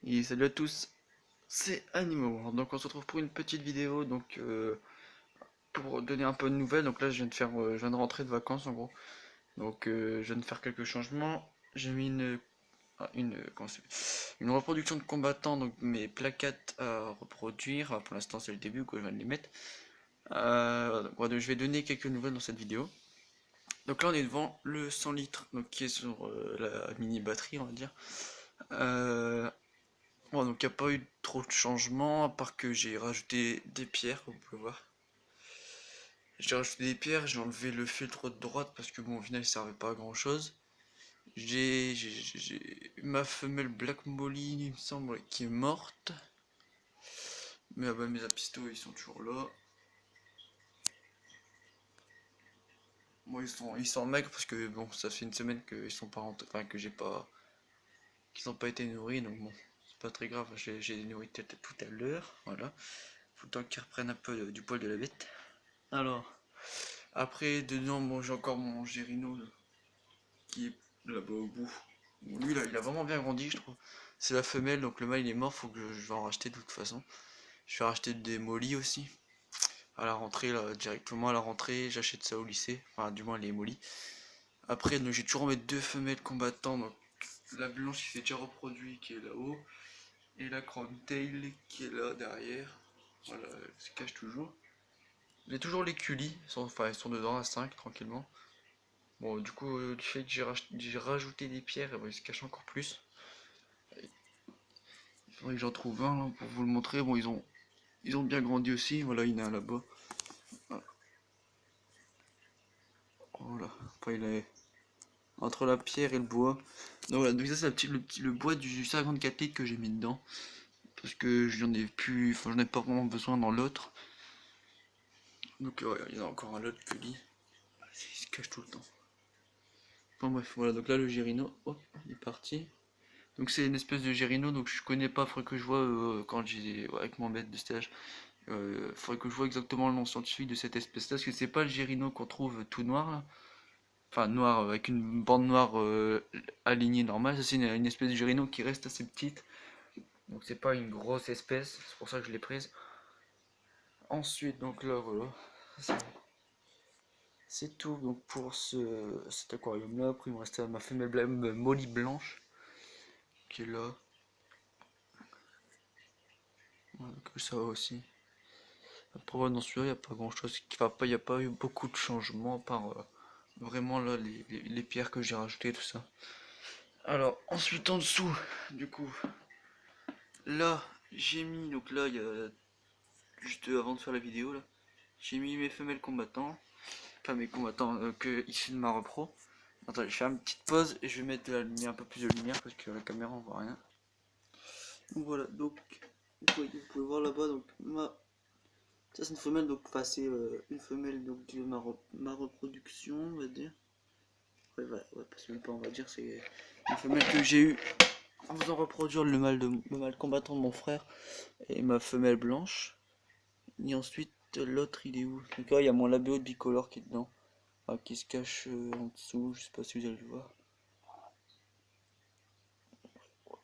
Et salut à tous, c'est Animaux. Donc on se retrouve pour une petite vidéo pour donner un peu de nouvelles. Donc là je viens de rentrer de vacances en gros. Je viens de faire quelques changements. J'ai mis une reproduction de combattants, donc mes plaquettes à reproduire. Pour l'instant c'est le début que je viens de les mettre. Donc je vais donner quelques nouvelles dans cette vidéo. Donc là on est devant le 100 litres donc, qui est sur la mini batterie on va dire. Euh, Bon, donc il n'y a pas eu trop de changements, à part que j'ai rajouté des pierres, comme vous pouvez voir. J'ai rajouté des pierres, j'ai enlevé le filtre de droite parce que bon, au final il servait pas à grand chose. J'ai ma femelle Black Molly, il me semble, qui est morte. Mais bah, mes apistos ils sont toujours là. Bon, ils sont maigres parce que bon, ça fait une semaine qu'ils sont pas enfin que j'ai pas, qu'ils ont pas été nourris, donc bon, c'est pas très grave. J'ai nourri tout à l'heure, voilà. Faut le temps qu'ils reprennent un peu du poil de la bête. Alors. Après, dedans, bon, j'ai encore mon Gérino qui est là-bas au bout. Bon, lui, là, il a vraiment bien grandi, je trouve. C'est la femelle, donc le mâle il est mort, faut que je vais en racheter de toute façon. Je vais racheter des mollies aussi. À la rentrée, là, directement à la rentrée, j'achète ça au lycée. Enfin, du moins les mollies. Après, j'ai toujours mes deux femelles combattants. Donc, la blanche qui s'est déjà reproduite, qui est là-haut. Et la Tail qui est là derrière. Voilà, elle se cache toujours. J'ai toujours les culis, enfin, ils sont dedans à 5 tranquillement. Bon, du coup, du fait que j'ai rajouté des pierres, eh ben, il se cache encore plus. Il faudrait que j'en trouve un là, pour vous le montrer. Bon, ils ont bien grandi aussi. Voilà, il y en a un là-bas. Voilà. Voilà. Après, il est entre la pierre et le bois. Donc voilà, donc ça c'est le bois du 54 litres que j'ai mis dedans. Parce que j'en ai plus, enfin j'en ai pas vraiment besoin dans l'autre. Donc il y en a encore un autre que lit. Il se cache tout le temps. Enfin bref, voilà, donc là le Gérino, hop, il est parti. Donc c'est une espèce de Gérino, donc je connais pas, faudrait que je vois quand j'ai avec mon maître de stage. Faudrait que je vois exactement le nom scientifique de cette espèce-là, parce que c'est pas le Gérino qu'on trouve tout noir là. Enfin noir avec une bande noire alignée normale. Ça c'est une espèce de Gérino qui reste assez petite. Donc c'est pas une grosse espèce, c'est pour ça que je l'ai prise. Ensuite donc là voilà. C'est tout donc pour cet aquarium là. Après il me restait ma femelle Molly blanche qui est là. Voilà, donc ça va aussi. Après dans celui-là il n'y a pas grand chose. Enfin, il n'y a pas eu beaucoup de changements par vraiment là les pierres que j'ai rajoutées tout ça. Alors ensuite en dessous du coup là j'ai mis donc là il y a juste avant de faire la vidéo là j'ai mis mes femelles combattants. Pas mes combattants issus de ma repro. Attends, je fais une petite pause et je vais mettre de la lumière, un peu plus de lumière parce que la caméra on voit rien. Donc voilà, donc vous pouvez voir là-bas, donc ça c'est une femelle, donc passer une femelle donc de ma reproduction on va dire. Ouais, parce que même pas on va dire, c'est une femelle que j'ai eu en faisant reproduire le mâle combattant de mon frère et ma femelle blanche. Et ensuite l'autre il est où? Donc là il y a mon labéo de bicolore qui est dedans. Qui se cache en dessous, je sais pas si vous allez le voir.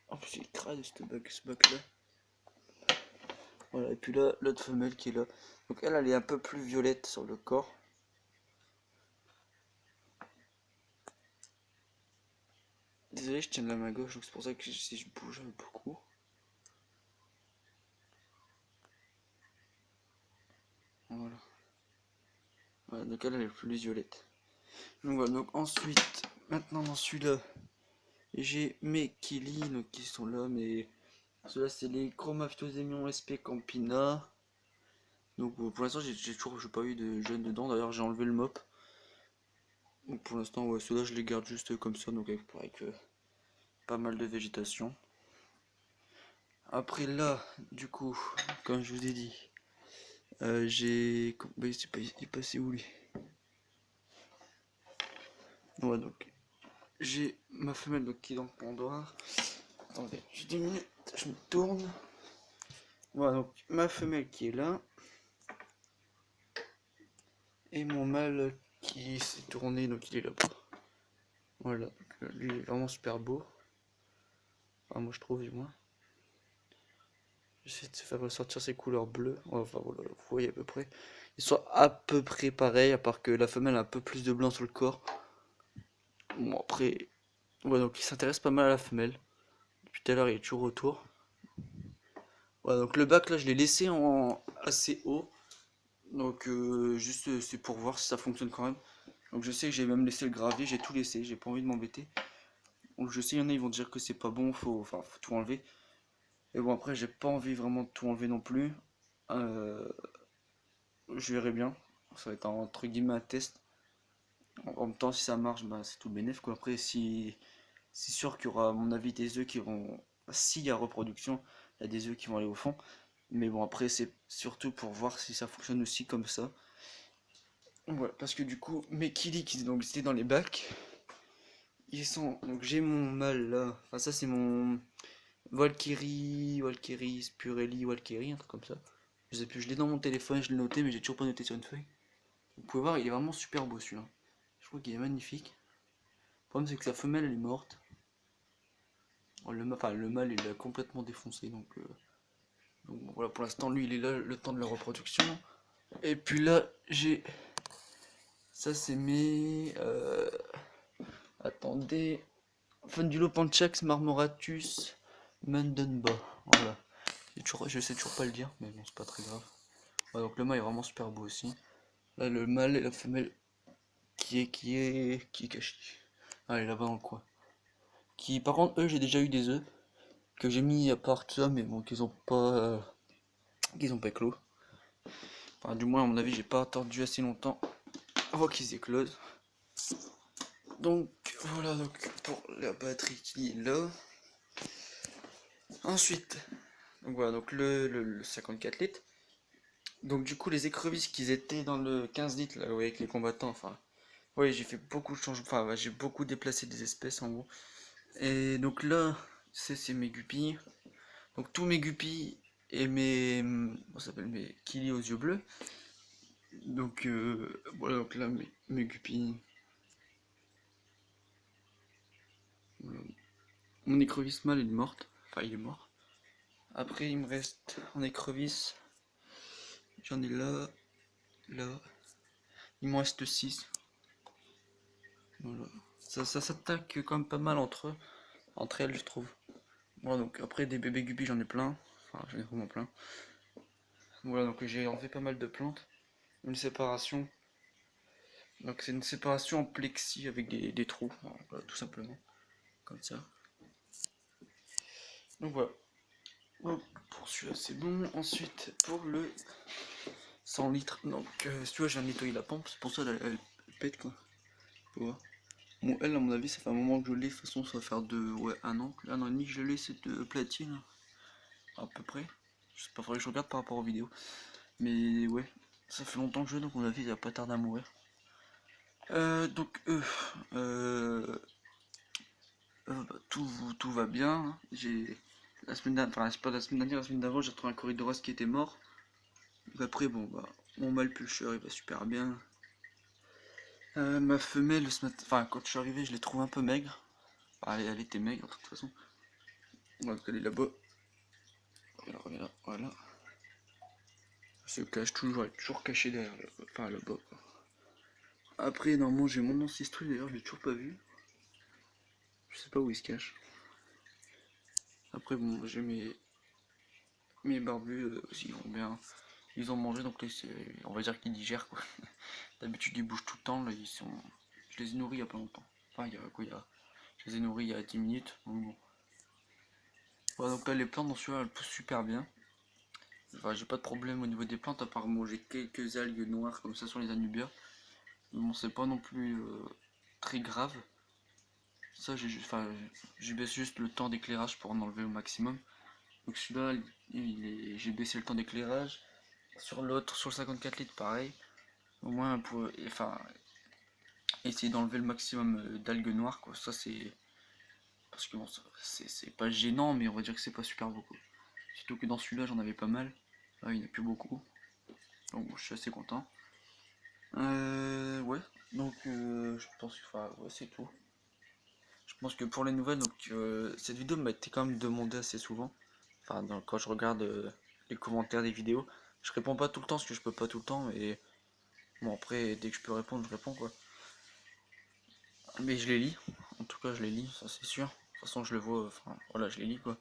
En plus il est crade ce bac là. Voilà, et puis là, l'autre femelle qui est là. Donc elle est un peu plus violette sur le corps. Désolé, je tiens de la main gauche, donc c'est pour ça que si je bouge beaucoup. Voilà. Voilà, donc elle est plus violette. Donc voilà, donc ensuite, maintenant dans celui-là, j'ai mes Kili, donc qui sont là, mais ceux-là c'est les Chromaphthosemion sp Campina. Donc pour l'instant j'ai pas eu de jeunes dedans, d'ailleurs j'ai enlevé le mop. Donc pour l'instant ouais, ceux-là je les garde juste comme ça, donc avec pas mal de végétation. Après là, du coup, comme je vous ai dit, j'ai... Bah, il est passé où lui? Ouais, donc j'ai ma femelle donc, qui est dans le pondoir. Attendez, j'ai 10 minutes, je me tourne. Voilà, donc ma femelle qui est là. Et mon mâle qui s'est tourné, donc il est là-bas. Voilà, donc, lui il est vraiment super beau. Enfin, moi je trouve du moins. J'essaie de faire ressortir ces couleurs bleues. Enfin voilà, vous voyez à peu près. Ils sont à peu près pareils, à part que la femelle a un peu plus de blanc sur le corps. Bon après, ouais donc il s'intéresse pas mal à la femelle. Depuis tout à l'heure il est toujours autour. Ouais donc le bac là je l'ai laissé en assez haut. Donc juste c'est pour voir si ça fonctionne quand même. Donc je sais que j'ai même laissé le gravier, j'ai tout laissé, j'ai pas envie de m'embêter. Donc je sais il y en a ils vont dire que c'est pas bon, faut tout enlever. Et bon après j'ai pas envie vraiment de tout enlever non plus. Euh, je verrai bien. Ça va être entre guillemets un test. En même temps si ça marche bah, c'est tout bénéf quoi. Après si c'est sûr qu'il y aura à mon avis des œufs qui vont. S'il y a reproduction, il y a des œufs qui vont aller au fond. Mais bon après c'est surtout pour voir si ça fonctionne aussi comme ça. Voilà, parce que du coup mes kili qui donc étaient dans les bacs, ils sont. Donc j'ai mon mâle là. Enfin ça c'est mon Valkyrie, Spurelli, Valkyrie, un truc comme ça. Je sais plus, je l'ai dans mon téléphone, je l'ai noté, mais j'ai toujours pas noté sur une feuille. Vous pouvez voir, il est vraiment super beau celui-là. Je trouve qu'il est magnifique. Le problème c'est que sa femelle elle est morte. Oh, le mâle il l'a complètement défoncé donc bon, voilà pour l'instant lui il est là le temps de la reproduction. Et puis là j'ai. Ça c'est mes. Attendez. Fundulo Panchax Marmoratus Mundenba. Voilà. Je sais toujours pas le dire, mais bon c'est pas très grave. Ouais, donc le mâle est vraiment super beau aussi. Là le mâle et la femelle qui est caché. Ah, elle est là-bas dans le coin. Qui par contre eux j'ai déjà eu des œufs que j'ai mis à part ça mais bon qu'ils ont pas éclos. Enfin du moins à mon avis j'ai pas attendu assez longtemps avant qu'ils éclosent. Donc voilà donc pour la batterie qui est là. Ensuite donc voilà donc le 54 litres. Donc du coup les écrevisses qui étaient dans le 15 litres là ouais, avec les combattants enfin. Oui j'ai fait beaucoup de changements. Enfin ouais, j'ai beaucoup déplacé des espèces en gros. Et donc là c'est mes guppies. Donc tous mes guppies et comment ça s'appelle mes kili aux yeux bleus. Donc voilà donc là mes guppies. Voilà. Mon écrevisse mâle il est morte. Enfin il est mort. Après il me reste en écrevisse. J'en ai là. Là. Il m'en reste 6. Voilà. Ça s'attaque quand même pas mal entre elles je trouve. Voilà donc après des bébés guppies j'en ai plein. Enfin j'en ai vraiment plein. Voilà donc j'ai enlevé pas mal de plantes. Une séparation. Donc c'est une séparation en plexi avec des trous. Voilà, tout simplement. Comme ça. Donc voilà. Hop, pour celui-là c'est bon. Ensuite pour le 100 litres. Donc si tu vois j'ai nettoyé la pompe. C'est pour ça elle pète quoi. Tu vois. Bon elle à mon avis ça fait un moment que je l'ai. De toute façon ça va faire ouais, un an et demi que je l'ai cette platine. À peu près. Je sais pas, faudrait que je regarde par rapport aux vidéos. Mais ouais, ça fait longtemps que je joue, donc on a vu, il va pas tarder à mourir. Donc bah, tout va bien. Hein. J'ai la semaine dernière, enfin c'est pas la semaine dernière, la semaine d'avant, j'ai retrouvé un corridoras qui était mort. Donc après bon bah mon mâle pêcheur il va super bien. Ma femelle ce matin, enfin quand je suis arrivé je l'ai trouvé un peu maigre. Enfin, elle était maigre de toute façon. On va elle est là-bas. Regarde, voilà. Elle se cache toujours, elle est toujours cachée derrière, enfin là-bas. Après normalement j'ai mon ancestru d'ailleurs, je l'ai toujours pas vu. Je sais pas où il se cache. Après bon j'ai mes barbus aussi, ils vont bien. Ils ont mangé donc là, on va dire qu'ils digèrent quoi. D'habitude ils bougent tout le temps, là ils sont. Je les ai nourris il y a pas longtemps. Enfin il y a quoi je les ai nourris il y a 10 minutes. Donc bon. Voilà, donc là les plantes dans celui-là elles poussent super bien. Enfin j'ai pas de problème au niveau des plantes, apparemment j'ai quelques algues noires comme ça sur les anubias. Mais bon c'est pas non plus très grave. Ça j'ai baissé juste le temps d'éclairage pour en enlever au maximum. Donc celui-là j'ai baissé le temps d'éclairage. Sur l'autre, sur le 54 litres pareil. Au moins pour essayer d'enlever le maximum d'algues noires quoi. Ça c'est. Parce que bon c'est pas gênant mais on va dire que c'est pas super beaucoup. Surtout que dans celui-là j'en avais pas mal. Là il n'y en a plus beaucoup. Donc bon, je suis assez content. Ouais. Donc je pense que ouais, c'est tout. Je pense que pour les nouvelles, donc cette vidéo m'a été quand même demandée assez souvent. enfin quand je regarde les commentaires des vidéos, je réponds pas tout le temps parce que je peux pas tout le temps, et bon après dès que je peux répondre, je réponds quoi. Mais je les lis, en tout cas je les lis, ça c'est sûr. De toute façon je le vois, enfin voilà, je les lis quoi.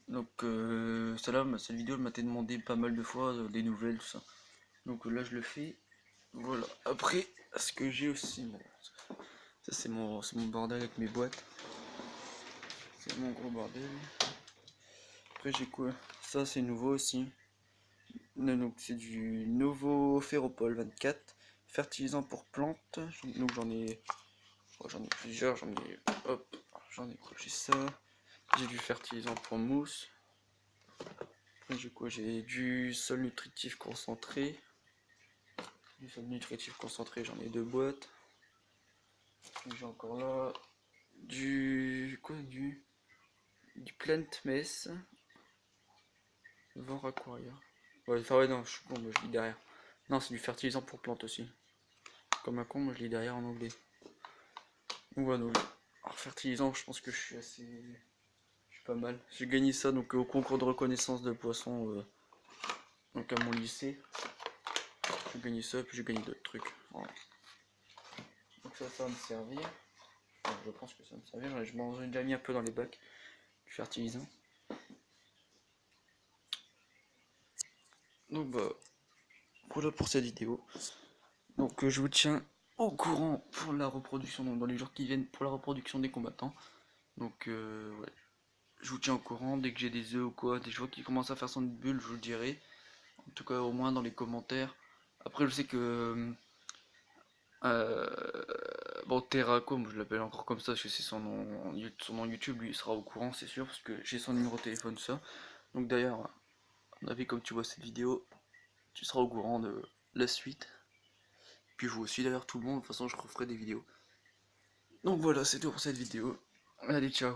Donc celle-là, cette vidéo elle m'a été demandé pas mal de fois, des nouvelles, tout ça. Donc là je le fais. Voilà. Après, ce que j'ai aussi, bon, ça c'est mon bordel avec mes boîtes. C'est mon gros bordel. Après j'ai quoi? Ça c'est nouveau aussi. Donc c'est du Novo Ferropol 24, fertilisant pour plantes. Donc j'en ai plusieurs, hop, j'en ai quoi? J'ai ça. J'ai du fertilisant pour mousse. Après j'ai quoi? J'ai du sol nutritif concentré. Du sol nutritif concentré, j'en ai 2 boîtes. J'ai encore là du quoi? Du Plant Mess Vent Aquaria. Ouais, enfin ouais, non, je suis con, moi je lis derrière. Non, c'est du fertilisant pour plantes aussi. Comme un con, moi je lis derrière en anglais. Donc voilà, alors fertilisant, je pense que je suis assez... Je suis pas mal. J'ai gagné ça donc au concours de reconnaissance de poissons, donc à mon lycée. J'ai gagné ça, puis j'ai gagné d'autres trucs. Voilà. Donc ça va me servir. Enfin, je pense que ça va me servir. Je m'en ai déjà mis un peu dans les bacs du fertilisant. Donc bah, voilà pour cette vidéo. Donc je vous tiens au courant pour la reproduction, donc dans les jours qui viennent, pour la reproduction des combattants. Donc ouais, je vous tiens au courant dès que j'ai des œufs ou quoi, des joueurs qui commencent à faire son bulle, je vous le dirai. En tout cas au moins dans les commentaires. Après je sais que bon, Terraco, moi je l'appelle encore comme ça parce que c'est son nom YouTube, lui il sera au courant c'est sûr parce que j'ai son numéro de téléphone, ça. Donc d'ailleurs, à mon avis, comme tu vois cette vidéo, tu seras au courant de la suite. Puis vous aussi d'ailleurs, tout le monde, de toute façon je referai des vidéos. Donc voilà, c'est tout pour cette vidéo. Allez, ciao.